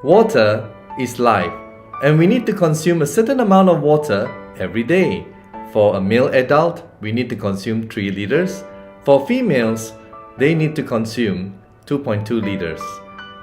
Water is life, and we need to consume a certain amount of water every day. For a male adult, we need to consume 3 liters. For females, they need to consume 2.2 liters.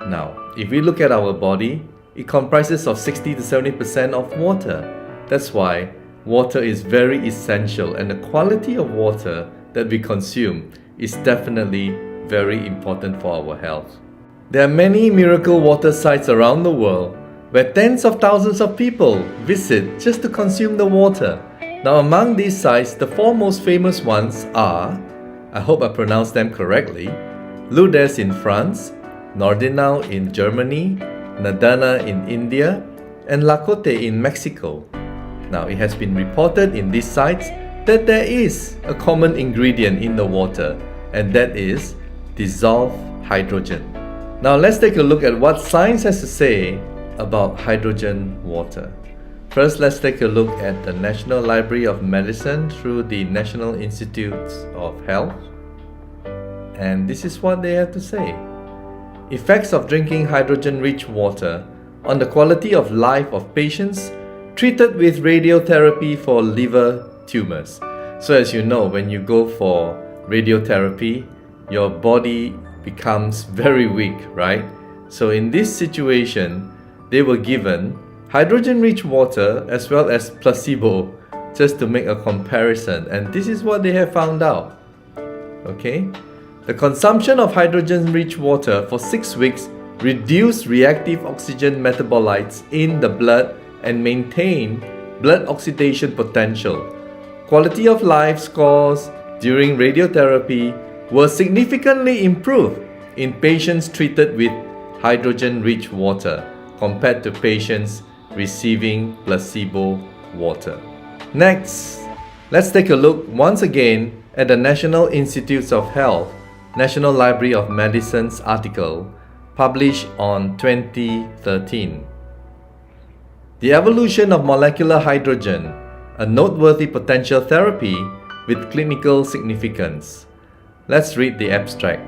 Now, if we look at our body, it comprises of 60 to 70% of water. That's why water is very essential, and the quality of water that we consume is definitely very important for our health. There are many miracle water sites around the world where tens of thousands of people visit just to consume the water. Now, among these sites, the 4 most famous ones are, I hope I pronounced them correctly, Lourdes in France, Nordenau in Germany, Nadana in India, and Lacote in Mexico. Now, it has been reported in these sites that there is a common ingredient in the water, and that is dissolved hydrogen. Now, let's take a look at what science has to say about hydrogen water. First, let's take a look at the National Library of Medicine through the National Institutes of Health. And this is what they have to say. Effects of drinking hydrogen-rich water on the quality of life of patients treated with radiotherapy for liver tumors. So as you know, when you go for radiotherapy, your body becomes very weak, right? So in this situation, they were given hydrogen-rich water as well as placebo just to make a comparison, and this is what they have found out. Okay? The consumption of hydrogen-rich water for 6 weeks reduced reactive oxygen metabolites in the blood and maintained blood oxidation potential. Quality of life scores during radiotherapy were significantly improved in patients treated with hydrogen-rich water compared to patients receiving placebo water. Next, let's take a look once again at the National Institutes of Health, National Library of Medicine's article published on 2013. The evolution of molecular hydrogen, a noteworthy potential therapy with clinical significance. Let's read the abstract.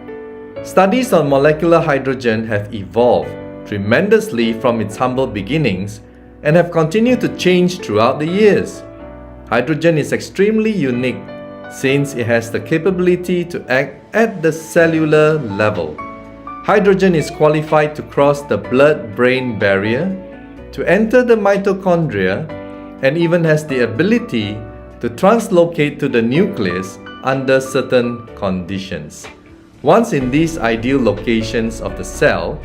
Studies on molecular hydrogen have evolved tremendously from its humble beginnings and have continued to change throughout the years. Hydrogen is extremely unique since it has the capability to act at the cellular level. Hydrogen is qualified to cross the blood-brain barrier, to enter the mitochondria, and even has the ability to translocate to the nucleus under certain conditions. Once in these ideal locations of the cell,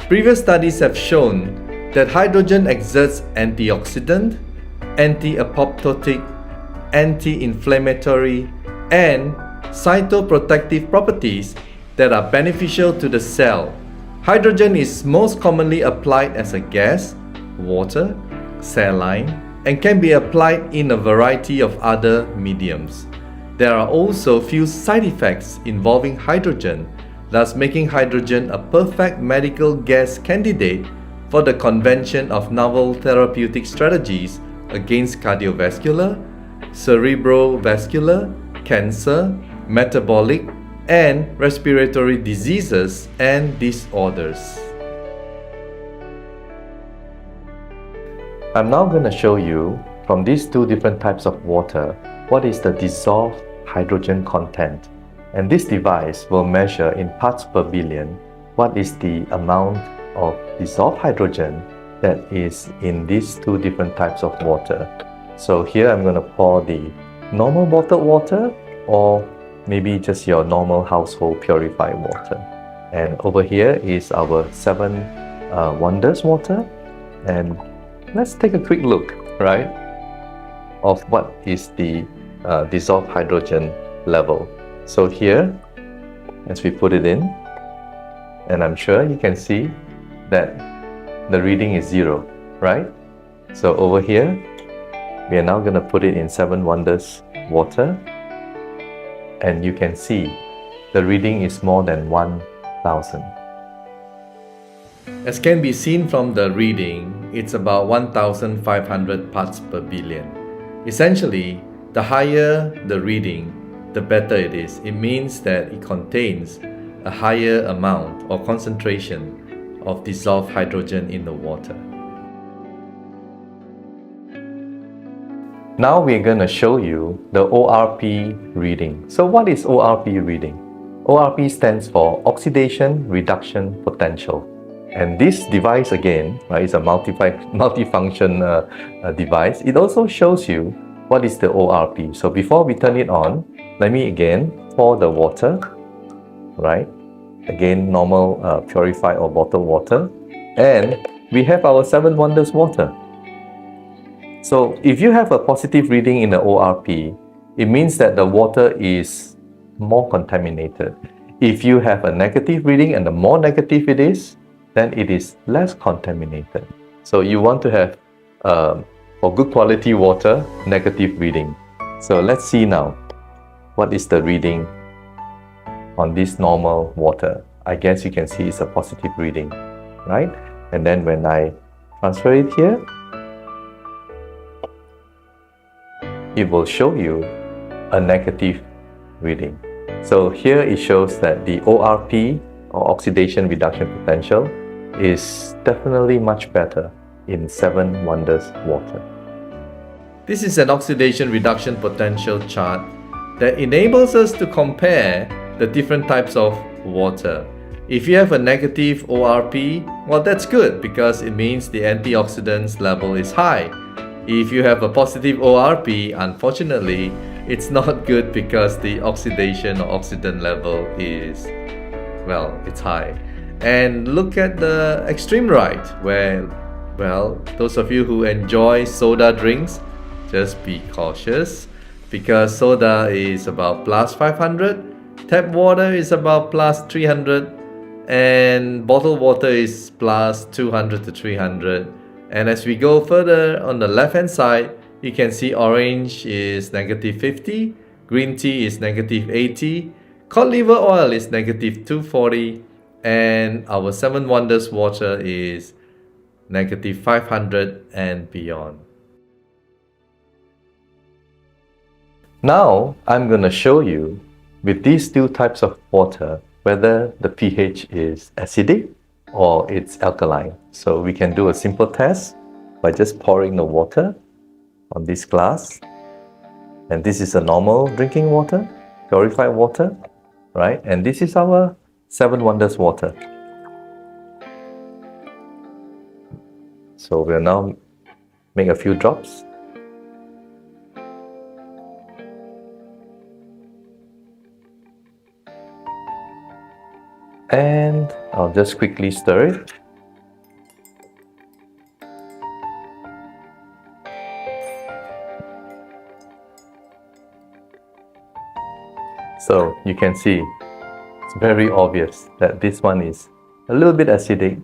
previous studies have shown that hydrogen exerts antioxidant, anti-apoptotic, anti-inflammatory, and cytoprotective properties that are beneficial to the cell. Hydrogen is most commonly applied as a gas, water, saline, and can be applied in a variety of other mediums. There are also few side effects involving hydrogen, thus making hydrogen a perfect medical gas candidate for the convention of novel therapeutic strategies against cardiovascular, cerebrovascular, cancer, metabolic, and respiratory diseases and disorders. I'm now going to show you from these 2 different types of water what is the dissolved hydrogen content, and this device will measure in parts per billion what is the amount of dissolved hydrogen that is in these 2 different types of water. So here I'm going to pour the normal bottled water, or maybe just your normal household purified water, and over here is our 7Wonders water, and let's take a quick look, right, of what is the dissolved hydrogen level. So here, as we put it in, and I'm sure you can see that the reading is 0, right? So over here, we are now going to put it in 7Wonders water, and you can see the reading is more than 1,000. As can be seen from the reading, it's about 1,500 parts per billion. Essentially, the higher the reading, the better it is. It means that it contains a higher amount or concentration of dissolved hydrogen in the water. Now we're going to show you the ORP reading. So what is ORP reading? ORP stands for Oxidation Reduction Potential. And this device again, right, is a multifunction device. It also shows you what is the ORP. So before we turn it on, let me again pour the water, right? Again, normal purified or bottled water. And we have our 7Wonders water. So if you have a positive reading in the ORP, it means that the water is more contaminated. If you have a negative reading, and the more negative it is, then it is less contaminated. So you want to have, for good quality water, negative reading. So let's see now, what is the reading on this normal water? I guess you can see it's a positive reading, right? And then when I transfer it here, it will show you a negative reading. So here it shows that the ORP, or oxidation reduction potential, is definitely much better in 7Wonders water. This is an oxidation reduction potential chart that enables us to compare the different types of water. If you have a negative ORP, well, that's good because it means the antioxidants level is high. If you have a positive ORP, unfortunately, it's not good because the oxidation or oxidant level is, well, it's high. And look at the extreme right, where, well, those of you who enjoy soda drinks, just be cautious because soda is about plus 500, tap water is about plus 300, and bottled water is plus 200 to 300. And as we go further on the left hand side, you can see orange is negative 50, green tea is negative 80, cod liver oil is negative 240, and our 7Wonders water is negative 500 and beyond. Now I'm going to show you with these two types of water whether the pH is acidic or it's alkaline. So we can do a simple test by just pouring the water on this glass. And this is a normal drinking water, purified water, right? And this is our 7Wonders water. So we'll now make a few drops. And I'll just quickly stir it. So you can see it's very obvious that this one is a little bit acidic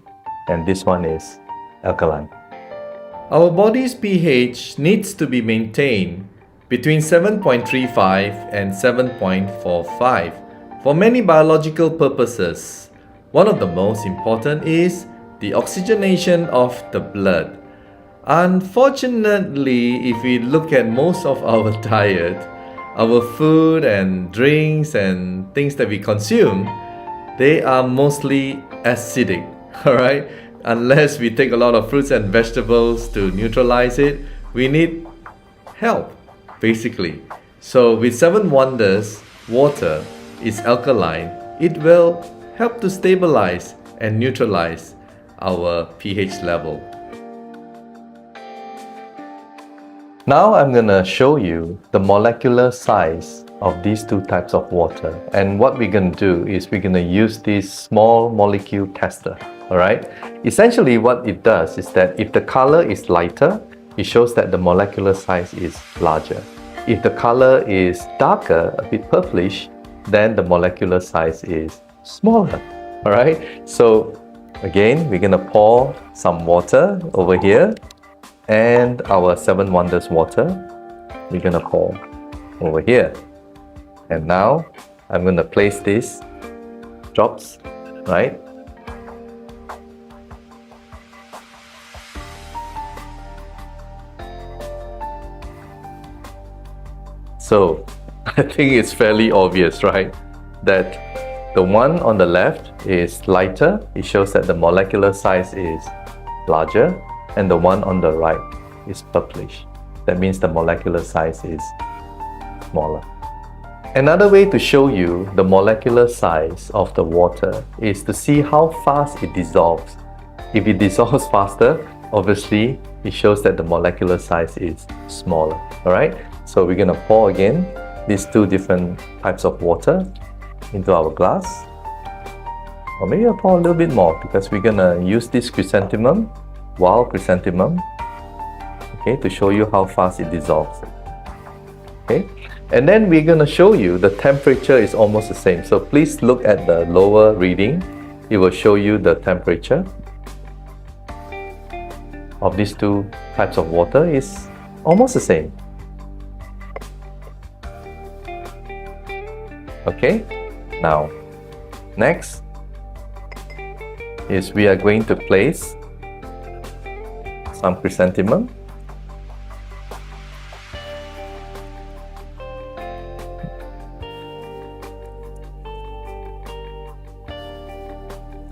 and this one is alkaline. Our body's pH needs to be maintained between 7.35 and 7.45 for many biological purposes. One of the most important is the oxygenation of the blood. Unfortunately, if we look at most of our diet, our food and drinks and things that we consume, they are mostly acidic, alright? Unless we take a lot of fruits and vegetables to neutralize it, we need help, basically. So with 7Wonders water is alkaline, it will help to stabilize and neutralize our pH level. Now I'm going to show you the molecular size of these two types of water. And what we're going to do is we're going to use this small molecule tester. Alright? Essentially what it does is that if the color is lighter, it shows that the molecular size is larger. If the color is darker, a bit purplish, then the molecular size is smaller. Alright? So again, we're going to pour some water over here. And our 7Wonders water, we're going to pour over here. And now I'm going to place these drops, right? So I think it's fairly obvious, right? That The one on the left is lighter. It shows that the molecular size is larger, and the one on the right is purplish. That means the molecular size is smaller. Another way to show you the molecular size of the water is to see how fast it dissolves. If it dissolves faster, obviously it shows that the molecular size is smaller. Alright, so we're gonna pour again these two different types of water into our glass. Or maybe I'll pour a little bit more because we're gonna use this chrysanthemum, wild chrysanthemum, okay, to show you how fast it dissolves. Okay, and then we're gonna show you the temperature is almost the same. So please look at the lower reading. It will show you the temperature of these two types of water is almost the same. Okay, now next is we are going to place some chrysanthemum.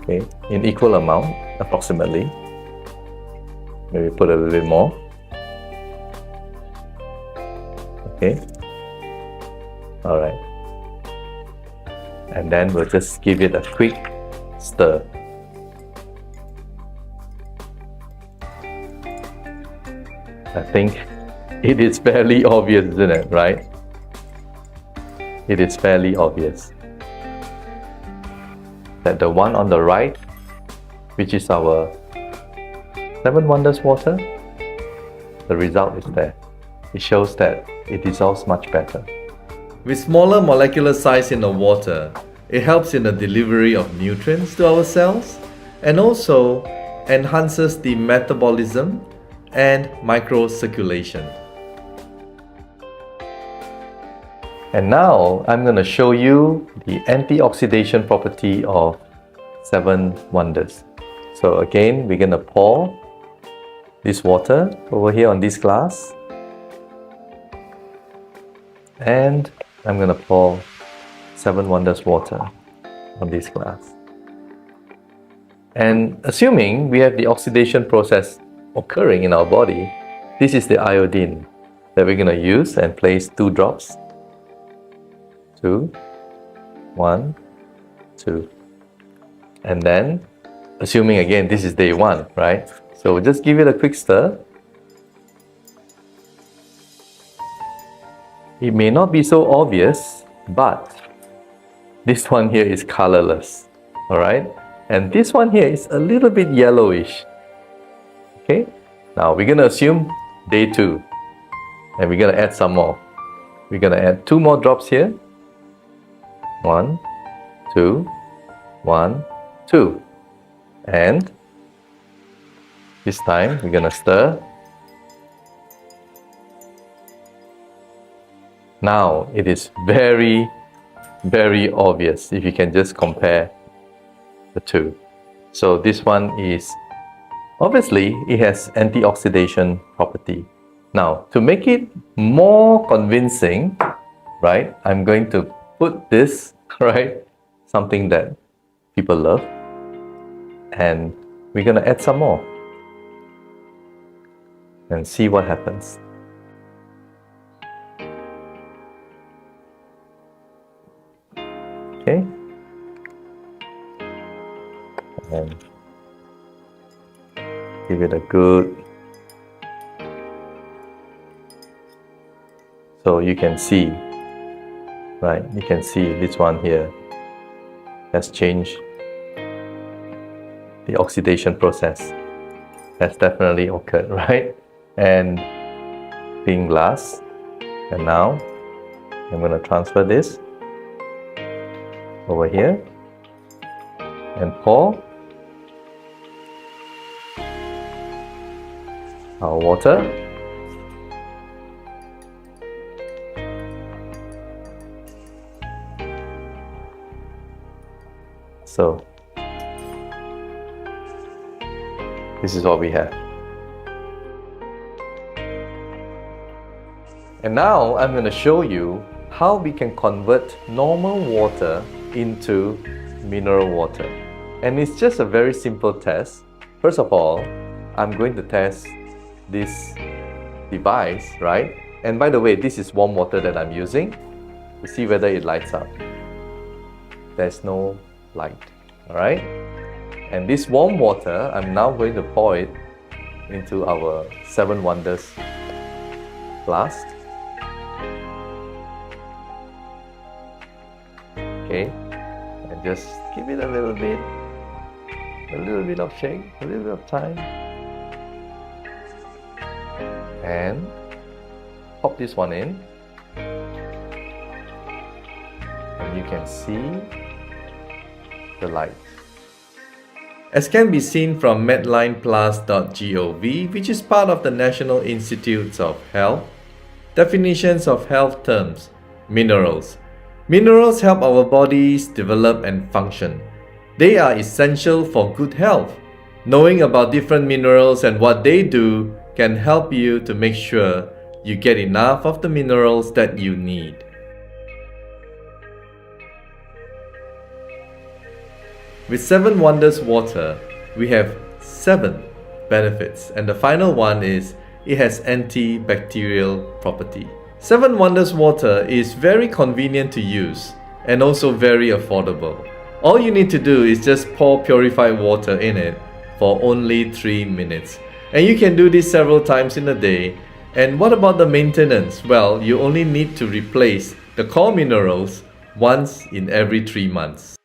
Okay, in equal amount, approximately. Maybe put a little bit more. Okay. All right. And then we'll just give it a quick stir. I think it is fairly obvious, isn't it? Right? It is fairly obvious that the one on the right, which is our 7Wonders water, the result is there. It shows that it dissolves much better. With smaller molecular size in the water, it helps in the delivery of nutrients to our cells and also enhances the metabolism and microcirculation. And now I'm going to show you the antioxidation property of 7Wonders. So again, we're going to pour this water over here on this glass, and I'm going to pour 7Wonders water on this glass. And assuming we have the oxidation process occurring in our body, this is the iodine that we're going to use and place 2 drops. 2, 1, 2. And then, assuming again this is day 1, right? So we'll just give it a quick stir. It may not be so obvious, but this one here is colorless, alright? And this one here is a little bit yellowish. Okay, now we're gonna assume day 2, and we're gonna add some more. We're gonna add 2 more drops here. 1, 2, 1, 2. And this time we're gonna stir. Now it is very, very obvious if you can just compare the two. So this one is, obviously it has antioxidation property. Now to make it more convincing, right, I'm going to put this, right, something that people love, and we're gonna add some more and see what happens. Okay, and give it a good, so you can see, right, you can see this one here has changed. The oxidation process has definitely occurred, right? And being glass, and now I'm going to transfer this over here and pour our water. So this is what we have. And now I'm going to show you how we can convert normal water into mineral water. And it's just a very simple test. First of all, I'm going to test this device, right? And by the way, this is warm water that I'm using to see whether it lights up. There's no light, all right? And this warm water, I'm now going to pour it into our 7Wonders flask. Okay, and just give it a little bit of shake, a little bit of time, and pop this one in, and you can see the light. As can be seen from medlineplus.gov, which is part of the National Institutes of Health, definitions of health terms: minerals. Minerals help our bodies develop and function. They are essential for good health. Knowing about different minerals and what they do can help you to make sure you get enough of the minerals that you need. With 7Wonders water, we have 7 benefits, and the final one is it has antibacterial property. 7Wonders water is very convenient to use and also very affordable. All you need to do is just pour purified water in it for only 3 minutes. And you can do this several times in a day. And what about the maintenance? Well, you only need to replace the core minerals once in every 3 months.